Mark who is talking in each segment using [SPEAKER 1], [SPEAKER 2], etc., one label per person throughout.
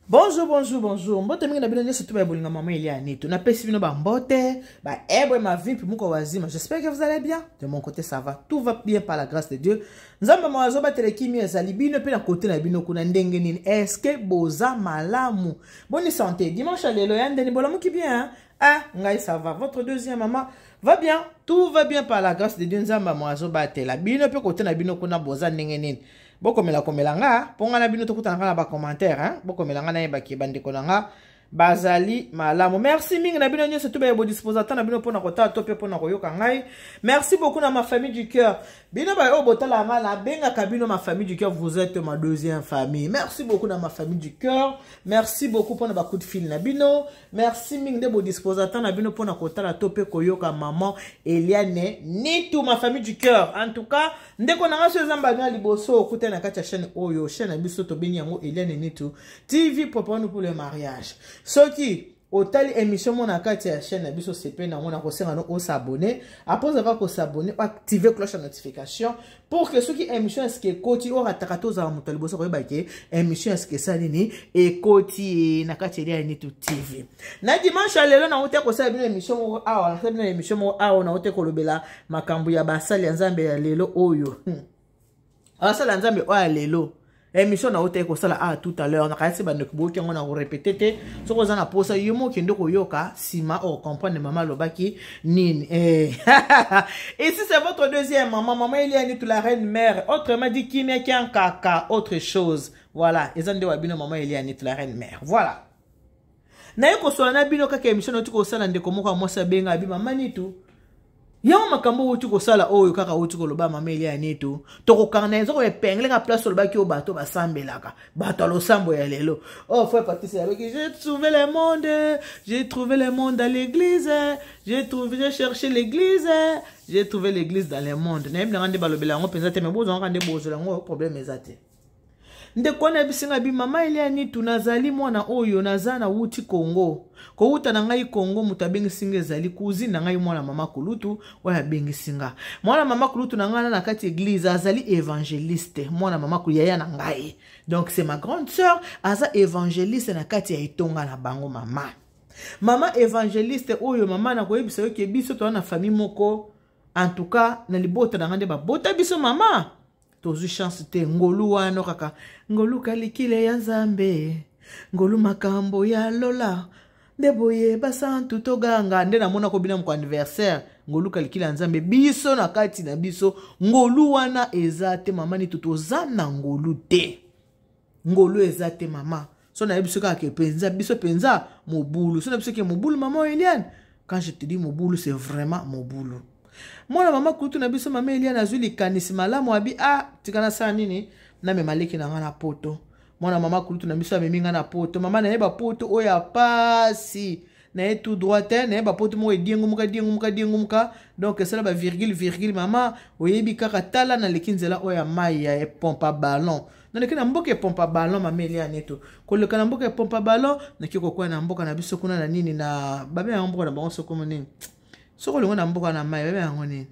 [SPEAKER 1] Bonjour, bonjour, bonjour. Mbote mingi na bino nyoso tuba bolinga maman Eliane. Tu na pesi bino ba mbote, ba ebo ma vie puis muko wazima. J'espère que vous allez bien. De mon côté ça va. Tout va bien par la grâce de Dieu. Nzamba mawazo ba telekimi ezali bino pe na côté na bino kuna ndenge nini. Est-ce que boza malamu? Bonne santé. Dimanche lelo yande ni bolamu ki bien hein? Ah, ngai ça va. Votre deuxième maman va bien. Tout va bien par la grâce de Dieu. Nzamba mawazo ba tela bino pe côté na bino kuna boza ndenge nini. Boko melanga ponga na bino tokuta na ba commentaire hein boko melanga na yebaki bandeko nanga bazali malamu. Merci mingi na bino nyoso tuba yebo disposateur na bino pona kota to pe pona koyoka ngai. Merci beaucoup na ma famille du cœur. Bino ba yo botala nga na benga kabino ma famille du cœur, vous êtes ma deuxième famille. Merci beaucoup na ma famille du cœur. Merci beaucoup pona ba coup de fil na bino. Merci mingi de bo disposateur na bino pona kota la to pe koyoka maman Eliane ni tout ma famille du cœur. En tout cas, ndeko na nga so zamba na liboso okuta na kati ya chaîne oyo, chaîne na biso to beni yango Eliane ni tout. TV pour nous pour le mariage. Soki otali émission mon akati ya chaîne na biso CP na mona ko senga no s'abonner, après avoir ko s'abonner, activer cloche de notification pour que ceux qui émission est-ce que koti ora takato za mutali boso ko baki émission est-ce que ça nini et koti na kati ya ni tout TV. Na dimanche lelo na ote ko sa bino émission mo awa, na bino émission mo awa na ote ko lobela makambu ya basali ya nzambe ya lelo oyo. Asala nzambe oya lelo. Émission na ote ko sala tout à l'heure na kasi bande ko boki ngona ko répéter te so ko zana posa yemo kende ko yoka sima o comprendre maman lobaki nini et si c'est votre deuxième maman Eliane tout la reine mère, autrement dit qui n'est qu'un caca autre chose, voilà ezande wa bino maman Eliane tout la reine mère, voilà na yeko so na bino kaka émission na tuko sala ndeko moko mo sa benga bi maman ni tout. Yama makambo wuti ko sala oyo kaka wuti ko loba mama Eliane to ko karnezo ko epengle ka place loba ki o bato basambelaka bato lo sambo ya lelo. Oh frère Patrice avec j'ai trouvé le monde dans l'église, j'ai cherché l'église, j'ai trouvé l'église dans le monde. Na yimna ngande balobela ngo penza te me bozo ngande bozo la ngo problème ezate. Ndeko na bisinga bi mama Eliane tunazali mwana oyo nazana wuti Congo. Ko uta na ngai Congo mutabengi singa ezali kuzi na ngai mwana mama kulutu waya bengi singa. Mwana mama kulutu na ngana na kati église azali évangéliste. Mwana mama kuyaya na ngai. Donc c'est ma grande sœur aza évangéliste na kati ya itonga na bango mama. Mama évangéliste oyo mama na koyebisa yo ke biso to na famille moko. En tout cas na libota na ngande ba bota biso mama. Tozu chance te ngolu wana kaka ngolu kalikile ya nzambe ngolu makambo ya lola ndeboye basantu toganga nde na mona ko bina mu anniversaire ngolu kalikile ya nzambe biso na kati na biso ngolu wana ezate mama ni tutoza na ngolu te ngolu ezate mama so na biso kaka penza biso penza mobulu so na biso ke mobulu mama Eliane. Quand je te dis mobulu c'est vraiment mobulu. Mwana mama kutu na biso mama Eliane azuli kanisi malamu abi tikana sa nini na me maleki na ngana poto. Mwana mama kutu na biso ameminga na poto mama na yeba poto oya pasi na tout droit na yeba poto mo ediengu muka donc ça ba virgule mama oyebi kaka tala na lekinzela oya mai ya pompe ballon na lekina mboke pompe ballon mama Eliane to ko lekana mboke pompe ballon na kiko kwa na mboka na biso kuna na nini na babe ya mboka na bango soko nini. Soko longo na mboka na mai bebe yango nini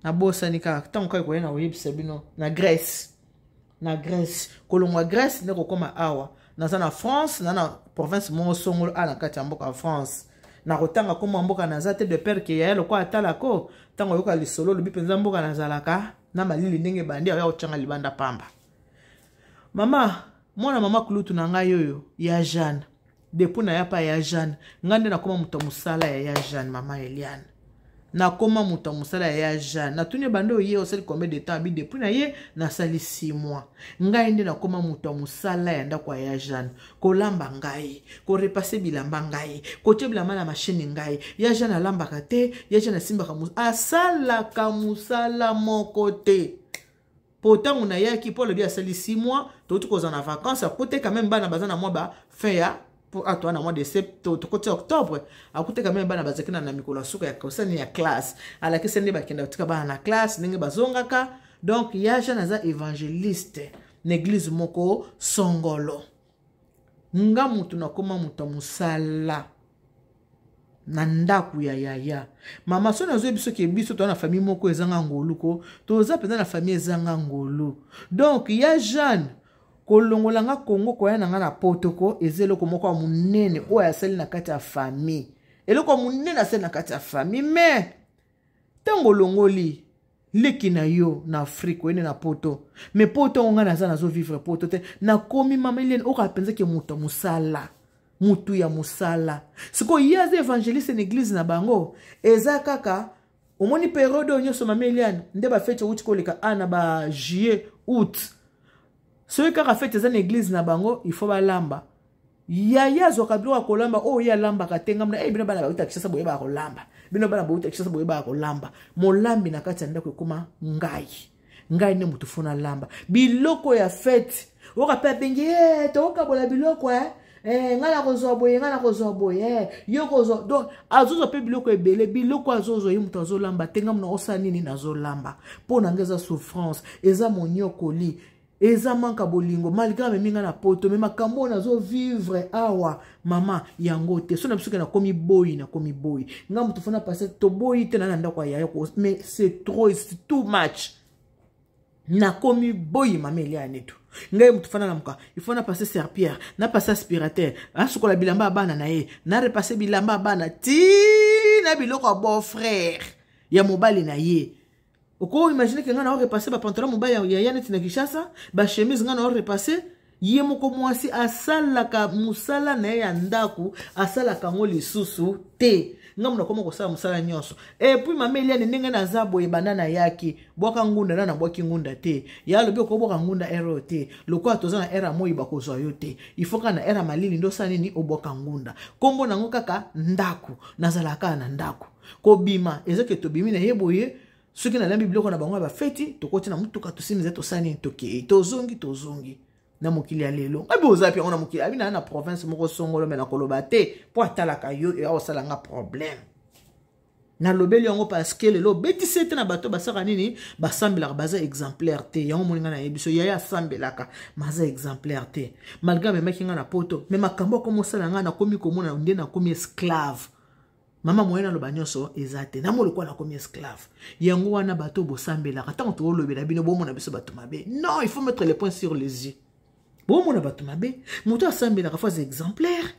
[SPEAKER 1] na bosa ni kaka tango kai ko na oyebisa bino na Grèce kolongwa Grèce ne ko koma awa na France na province mo songolo na kati ya mboka France na kotanga koma mboka na zate de père ke ya lokwa atala ko tango yoka lisolo lobi penza mboka na zalaka na malili ndenge bandi ya ochanga libanda pamba mama mwana mama kulutu na ngai yoyo ya Jeanne. Depuis na yapa ya Jeanne ngande na koma muto musala ya Jeanne mama Eliane na koma muto musala ya Jeanne na tuni bando ye osali combien de temps bi depuis na ye na sali 6 mois ngai ndi na koma muto musala ya ndako ya Jeanne ko lamba ngai ko repasser bilamba ngai ko tie bilamba na machine ngai ya Jeanne lamba kate ya Jeanne simba ka asala ka musala moko te pourtant on a yaki pour le bien sali 6 mois to tout cause en vacances à côté quand même bana bazana moi ba fin ya pour à toi na mois de septembre côté octobre à côté quand même bana bazakina na mikolo suka ya kosani ya classe ala kesende bakenda tika bana na classe ndenge bazongaka donc ya Jeanne za évangéliste l'église moko songolo nga mutu na koma mutu musala na ndaku ya yaya mama so na zo biso ke biso to na famille moko ezanga ngolu ko to za pena na famille ezanga ngolu donc ya Jeanne kolongola nga Congo koya na nga na potoko ezeloko moko ya munene oyo asali na kati ya famille eloko munene asali na kati ya famille mais tango longoli leki na yo na Afrique wene na poto mais poto nga naza nazo vivre poto te na komi mama Eliane oka penza ke mutu musala mutu ya musala siko yaze evangeliste na église na bango eza kaka omoni periode onyoso mama Eliane nde ba fete uti koleka ana ba juillet août soki kaka fete eza na église na bango il faut balamba yaya zoka biloko kolamba o ya lamba katenga mna bino bana bauta kishasa boye ba kolamba bino bana bauta kishasa boye ba kolamba molambi na kati ya ndako ekoma ngai ne mutu funa lamba biloko ya fete oka pe bengi toka bola biloko ngana kozwa boye yo kozwa donc azozo pe biloko ebele biloko azozo ye mutu azolamba tenga mna osa nini nazolamba pona ngeza souffrance eza monyokoli eza manka bolingo malgré meminga na poto mais makambo nazo vivre awa mama yango te so na biso na komi boy nga mutu fona passer to boy te na ndako ya yo mais c'est trop, c'est too much na komi boy mama Eliane tu ngai mutu fana na muka il faut na passer serpillère na passer aspirateur asukola bilamba bana na ye na repasser bilamba bana ti na biloko bon frère ya mobali na ye. Oko imagine que ngana repasser ba pantalon mobali ya yana tina Kishasa ba chemise ngana repasser ye moko mwasi asalaka musala na ya ndaku asalaka ngo lisusu te ngamuna komo kosala musala nyonso et puis mama Eliane ndenge na zabo e banana yaki boka ngunda na boki ngunda te ya lobi ko boka ngunda ero te loko atoza na era moyi bakozwa yo te il faut kana era malili ndo sani ni oboka ngunda kombo nango kaka ndaku nazalaka na ndaku ko bima ezeke to bimi na yeboye soki na lambi biloko na bango ba feti tokoti na mutuka tosimize to sani toke tozongi na mokili ya lelo abi ozapi on na mokili abi na province moko songolo me na koloba te po atalaka yo ya osala nga problème na lobeli yango parce que lelo beti sete na bato basaka nini basambelaka baza exemplaire te yango moninga na yebiso yaya asambelaka maza exemplaire te malgré memaki nga na poto me makambo akomosala nga na komi komona nde na komi esclave mama moyena loba nyonso ezate na moloko na komi esclave yango wana bato bosambelaka tango to lobela bino bomona biso bato mabe non il faut mettre les points sur les i bomona bato mabe moto asambelaka fois exemplaire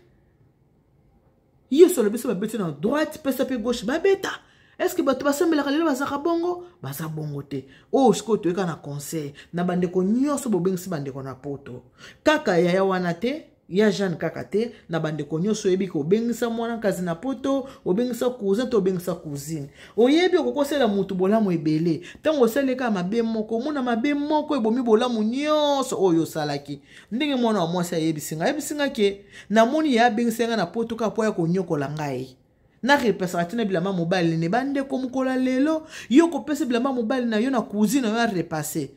[SPEAKER 1] yeso lobiso babeti na droite pesa pe gauche babeta est-ce que bato basambelaka lelo bazaka bongo baza bongo te o siko toyeka na conseil na bandeko nyonso bobengisi bandeko na poto kaka yaya wana te ya Jeanne kaka te na bandeko nyonso yebi ko bengisa mwana kazi na poto obengisa cousin to bengisa cousine oyebi okokosela mutu bolamu ebele tango seleka mabe moko mona mabe moko ebomi bolamu nyonso oyo salaki ndenge mwana wa mwasi yebisinga ke na moni ya bengisa na poto ka po ya konyokola ngai na repesa tina bilamba mobile ne bande ko mukola lelo yo ko pesa bilamba mobile na yo na cousine yo repasser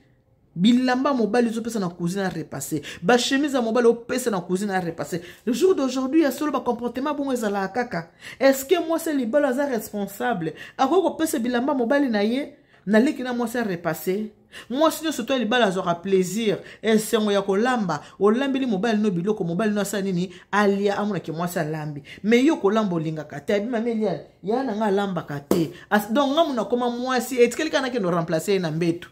[SPEAKER 1] bilamba mobile zo pesa na cousine a repasser ba chemise à mobile o pesa na cousine a repasser le jour d'aujourd'hui ya solo ba comportement bon ezala kaka est-ce que moi c'est libala za responsable akoko pesa bilamba mobile na ye na leki na moi c'est repasser moi sinon surtout libala aura plaisir et sengo ya kolamba olambeli mobile no biloko mobile no sa nini alia amuna ke moi ça lambi mais yo kolamba linga kate abima melia ya na nga lamba kate donc ngamuna koma moi si etikeli kana ke no remplacer na mbetu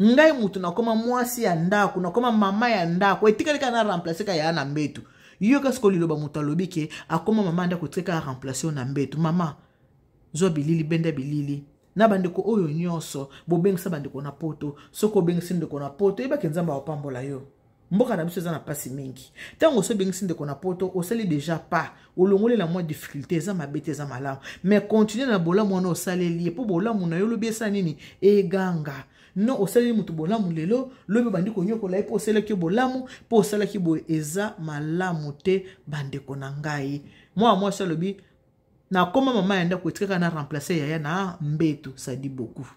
[SPEAKER 1] ngai mutu na koma mwasi ya ndako na koma mama ya ndako etikali kana remplacer ka ya na mbetu yo kasko liloba mutu alobi ke akoma mama ndako tika remplacer na mbetu mama zo bilili bende bilili na bandeko oyo nyonso bobengisa bandeko na poto soko bengisa ndeko na poto eba kenzamba wapambola yo mboka na biso za na pasi mingi tango so bengisa ndeko na poto osali déjà pas olongole la moins difficulté za mabete za malamu mais continuer na bolamu na osaleli po bolamu na yo lobi esa nini eganga no osali mutu bolamu lelo lobi bandiko nyoko la po osala ki bolamu po osala ki bo eza malamu te bandeko na ngai moi ça lobi na koma mama yanda ko tika na remplacer yaya na mbetu ça dit beaucoup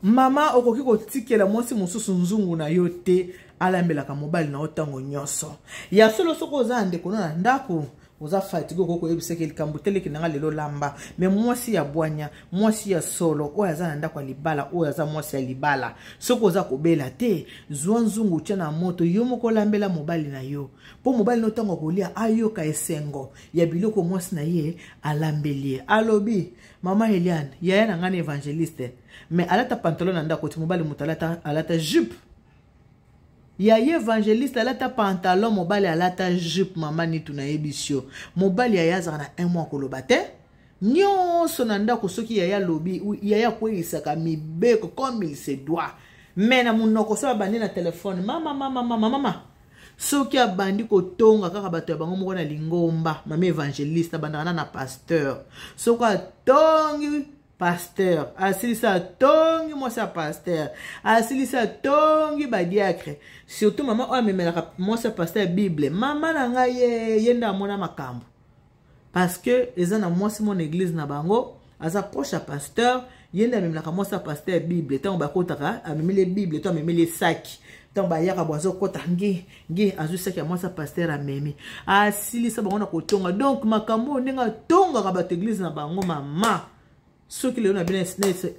[SPEAKER 1] mama okoki ko tikela mwasi mususu nzungu na yo te alambelaka mobile na otango nyonso ya solo soko za ndeko na ndako oza fatigué ko yebise ke likambo tele ki nanga lelo lamba mais mwasi ya bwanya mwasi ya solo oyo aza na ndako ya libala oyo aza mwasi ya libala soko oza kobela te zwa nzungu tia na moto yo moko lambela mobali na yo po mobali no tango kolia ayoka esengo ya biloko mwasi na ye alambelie alobi mama Eliane yaya na ngana évangéliste mais alata pantalon na ndako ti mobali mutu alata jupe yaya évangéliste alata pantalon mobali alata jupe mama nitu na yebisio mobali yaya azaka na 1 mois koloba te nyonso na ndako soki yaya lobi yaya kweisaka mibeko comme il se doit mais na munoko so abandi na telefone mama soki abandi kotonga kaka bato ya bango moko na lingomba mama évangéliste abandaka na pasteur soko atongi pasteur asilisa tongi mwasi ya pasteur asilisa tongi badiacre surtout mama oyo amemelaka mwasi ya pasteur bible mama na ngai ye nde amona makambo parce que eza na mwasi mon église na bango aza proche ya pasteur ye nde amemelaka mwasi ya pasteur bible ntango bakotaka amemeli bible to amemeli saki ntango bayaka bo azokota ngi azwi saki ya mwasi ya pasteur amemi asilisa bango na kotonga donc makambo oyo ndenge atongaka bato église na bango mama soki lelo na bina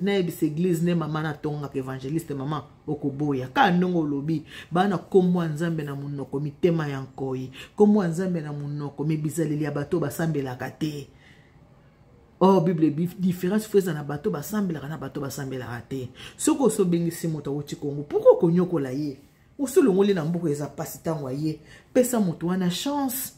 [SPEAKER 1] na yebisa église ne mama na tongaka évangéliste mama okoboya ka ndongo olobi bana kombo ya nzambe na munoko mitema ya nkoyi kombo ya nzambe na munoko mibizaleli ya bato basambelaka te oh bible différence feza na bato basambelaka na bato basambelaka te soki osobengisi moto awuti kongo pourquoi konyokola ye osolongoli na mbuku eza pasi ntango aye pesa moto wana chance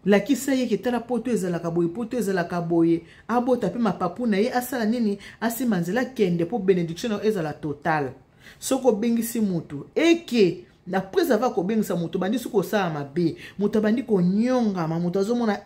[SPEAKER 1] lakisa ye ketala poto ezalaka boye abota pe mapapu na ye asala nini asima nzela kende po bénédiction ezala total soko bengisi mutu eke na presa va ko bengisa mutu bandi soko sala mabe mutu bandi ko nyonga ma mutu azomona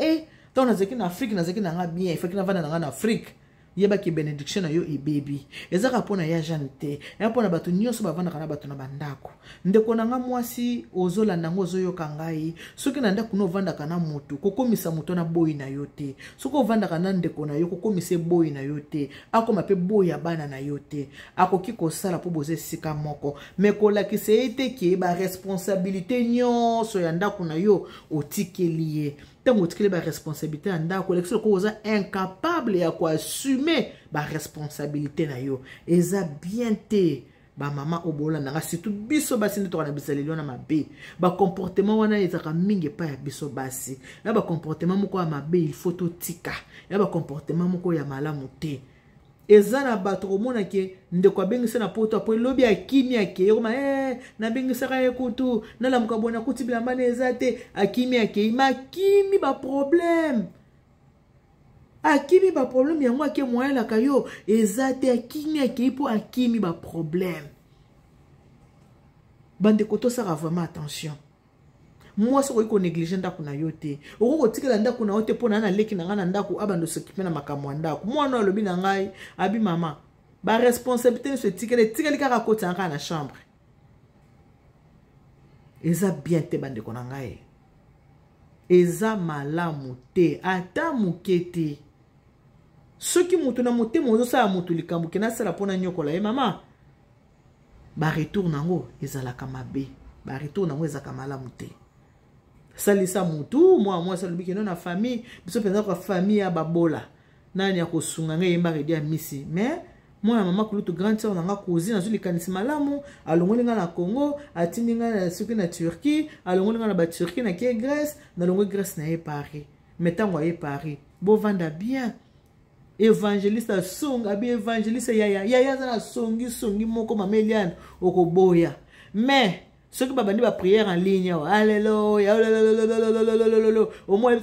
[SPEAKER 1] tant nazeki na Afrique nazeki na nga bien faki na vana na nga na Afrique yeba ki bénédiction na yo baby ezaka pona ya jante ya pona bato nyonso bavanda kana bato na bandako ndeko na nga mwasi ozolanda ngo ozoyoka ngai soki na ndako no vanda kana mutu kokomisa mutu na boyi na yo te soko vanda kana ndeko na yo kokomisa boyi na yo te akoma pe boyi ya bana na yo te akoki kosala po boze sika moko me kolakisa ete ke ba responsabilité nyonso ya ndako na yo otikeli ye tango otikeli ba responsabilité ya ndako lekisi ko oza incapable ya ko assumer ba responsabilité na yo eza bien te ba mama obola nanga surtout biso basi nde tokana bisaleli wana mabe ba comportement wana ezaka mingi pa ya biso basi na ba comportement moko ya mabe il faut totika ya ba comportement moko ya malamu te eza na bato komona ke ndeko abengisa na poto apo lobi akimi ake yoma na bengisaka ye kutu na la mukabona kuti bilamba na eza te akimi ake makimi ba problème akimi ba problème yango ake moyela kayo eza te akimi ake po akimi ba problème bande koto saka vraiment attention moi so ko négliger ndako na yo te okoko tikela ndako na yo te pona na leki na nga na ndako abando s'occuper na makambo ndako moi no lobi na ngai abi mama ba responsabilité se tikeli kaka kota nga na chambre eza bien te bande ko na ngai eza malamu te ata mukete soki mutu na motema ozosala mutu likambo kena sala pona nyokola ye mama ba retour nango ezalaka mabe ba retour nango ezalaka malamu te salisa mutu moi salobi keno na famille biso penza kwa famille ya babola nani ya kosunga ngai yemba redi ya misi mais moi mama kulutu grande sœur nanga cousine azuli kanisi malamu alongoli nga na Congo atindi nga na soki na Turquie alongoli nga na ba Turquie na ke Grèce na longo Grèce na ye Paris metango ye Paris bo vanda bien évangéliste songa bi évangéliste yaya za na songi moko mama Eliane okoboya mais ceux qui babandi ba prière en ligne alléluia au moins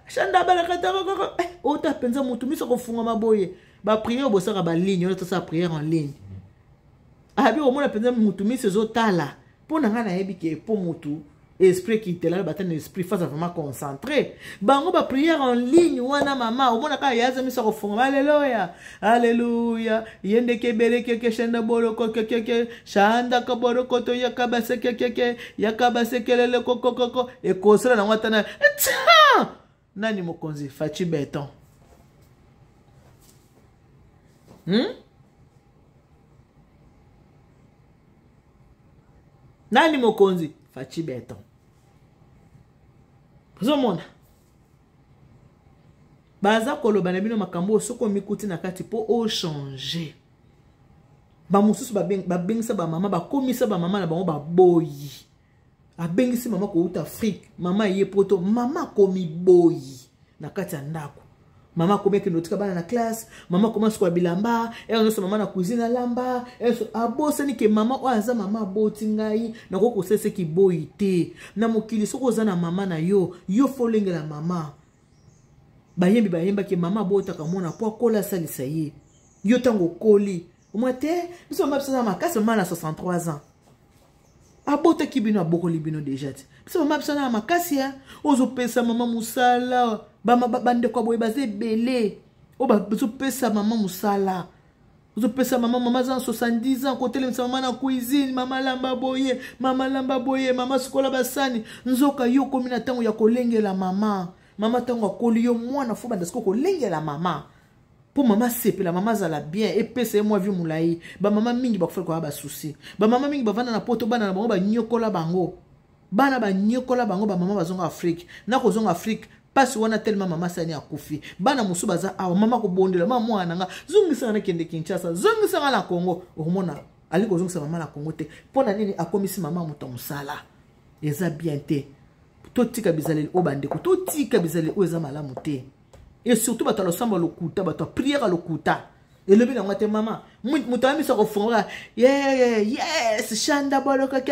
[SPEAKER 1] chanda balakata ota penza mutu miso ko funga maboye ba prière bo saka ba ligne ota sa prière en ligne abi au moins penza mutu miso zo tala pona nga na yebi ke po mutu esprit qui était là battant esprit face à vraiment concentré bango ba prière en ligne wana mama au mona ka yaza miso ko funga alléluia yende ke bereke ke shanda boroko ke shanda ka boroko to yakabase ke yakabase kelele kokokoko e kosala na watana nani mokonzi fachi beton nani mokonzi fachi beton ozomona baza koloba na bino makambo soko mikuti na kati po o changer ba mususu babengisa ba mama bakomisa ba mama na bango baboyi abengisi mama ko uta Afrique mama ye poto mama komi boyi na kati ya ndako mama komeki notika bana na classe mama commence kwa bilamba et mama na cuisine lamba et abosani ke mama o aza mama boti ngai na ko sese ki boyi te na mokili soko za na mama na yo folengela mama bayemba ke mama bota ka mona po kola salisa ye yo tango koli mwate biso mama bisa makasi mama na 63 ans abota ki bino abokoli bino déjà te biso mama bisa na makasi ya ozo pesa mama musala bande kwa boye baze belé o ba biso pesa mama musala ozo pesa mama za 70 ans kote le mama na cuisine mama lamba boye mama skola basani nzoka yo komi na tango ya kolengela mama tango akoli yo mwana fo banda sko kolengela mama pour maman sepela mama zala bien et pese moi vi mulai ba mama mingi ba kufela kwa ba souci ba mama mingi ba vana na poto bana na bango ba nyokola bango bana ba nyokola bango ba mama bazonga Afrique na ko zonga Afrique pasi wana tellement mama sani akufi bana musu baza awa mama ko bondela mama mwana nga zungisa na kende Kinshasa zungisa na Congo omona ali ko zungisa mama na Congo te pona nini akomisi mama muto musala eza bien te totika bizaleli obandeko totika bizaleli oza malamu te. Et surtout, tu as le sang lokuta, tu as prière à lokuta. Et le bien, tu maman. Tu as mis ça au fond. Yes, Shanda Boroka,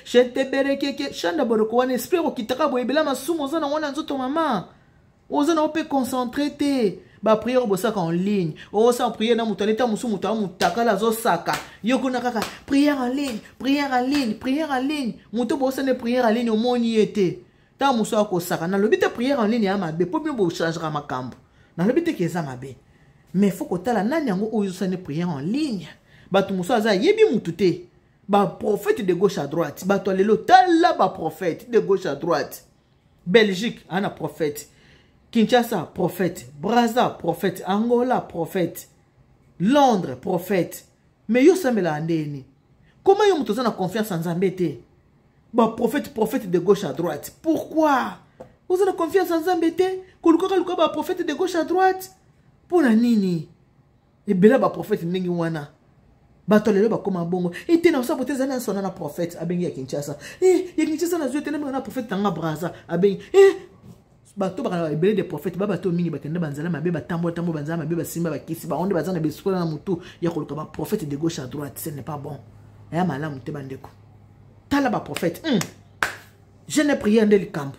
[SPEAKER 1] Chente Bereke, Shanda Boroka, on espère qu'il t'a boé, Bela Massoum, on a un autre maman. On a peut concentrer. Ba prière au sac en ligne. Oh, ça prière dans mon talent, mon soum, mon takala, zo saka. Yoko nakaka, prière en ligne. Mon to bossa ne prière en ligne au monde y était. Ta muso akosaka na lobite prière en ligne ya mabe po bien bo changera makambo na lobite keza mabe mais faut ko tala nani yango oyo sane prière en ligne batu muso aza yebi mutute ba prophète de gauche à droite bato lelo tala ba prophète de gauche à droite Belgique ana prophète Kinshasa prophète Brazza prophète Angola prophète Londres prophète mais yo samela ndeni comment yo muto na confiance en Nzambe te bah prophète de gauche à droite. Pourquoi? Vous avez confiance en Zambété? Koluka prophète de gauche à droite? Pour la nini? Et bela ba prophète nengi wana. Batolelo ba koma bongo. Et tena sa bote zana sona na prophète abengi ya Kinshasa. Ya Kinshasa na zote na prophète tanga Brazza abengi. Bato ba ebele de prophète ba bato mingi bakenda banzala mabe batambo banzala mabe basimba bakisi ba onde bazana beskola na mutu ya koluka ba prophète de gauche à droite. Ce n'est pas bon. Ya malamu te bandeko. Tala ba prophète. Je ne prière de l'icamp.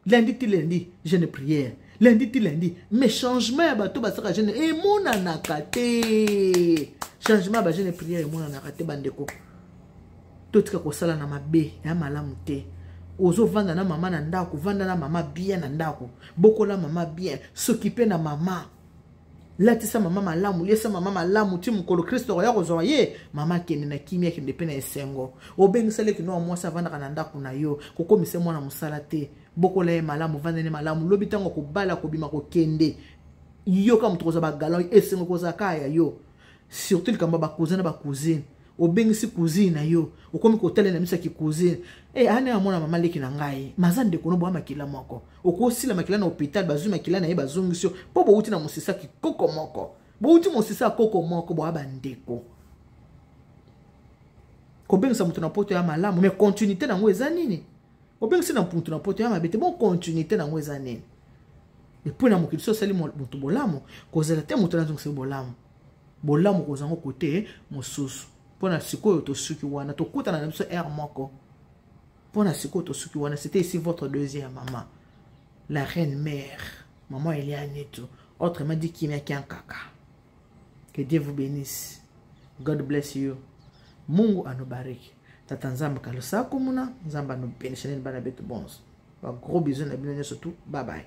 [SPEAKER 1] Lundi ti lundi, je ne prière. Lundi ti lundi. Mais changement ba to ba saka je ne e mona nakate. Changement ba je ne prière e mona nakate bandeko. Totika ko sala na mabe ya malamu te. Ozo vanda na mama na ndako, vanda na mama bien na ndako. Bokola mama bien, s'occuper na mama. Latisa mama malamu, lesa mama malamu, ti mukolo Kristo ya kozwa ye, mama kende na kimia kende pe na esengo. Obengisale ki no mwasa vanda kana ndako na yo, kokomise mwana musala te. Bokola ye malamu, vanda ne malamu, lobi tango ko bala ko bima ko kende. Yo ka mutoza ba galon esengo koza kaya yo. Surtout kamba ba cousine ba cousine. Obengisi cousine na yo, okomi ko tele na misa ki cousine. Ane amona mama leki na ngai, mazande kono bo makila moko. Oko sila makila na hôpital bazu makila na ye bazungisio, po bo uti na musisa ki koko moko. Bo uti musisa koko moko bo abandeko. Ko bengisa mutu na poto ya malamu, mais continuité na ngo eza nini? Obengisi na mutu na poto ya mabete, bon continuité na ngo eza nini? Et puis na mokili so sali mutu bolamu, ko zela te mutu na zungisa bolamu. Bolamu ko zango kote mosusu. Pona sikoyo to suki wana to kuta na biso air moko. Pona sikoyo to suki wana, c'était ici votre deuxième maman, la reine mère, maman Eliane tout. Autrement dit qui m'a qui en kaka. Que Dieu vous bénisse. God bless you. Mungu anubariki. Tata nzamba kalosa kumuna, nzamba no bénisse bana betu bons. Gros bisous na bino surtout. Bye bye.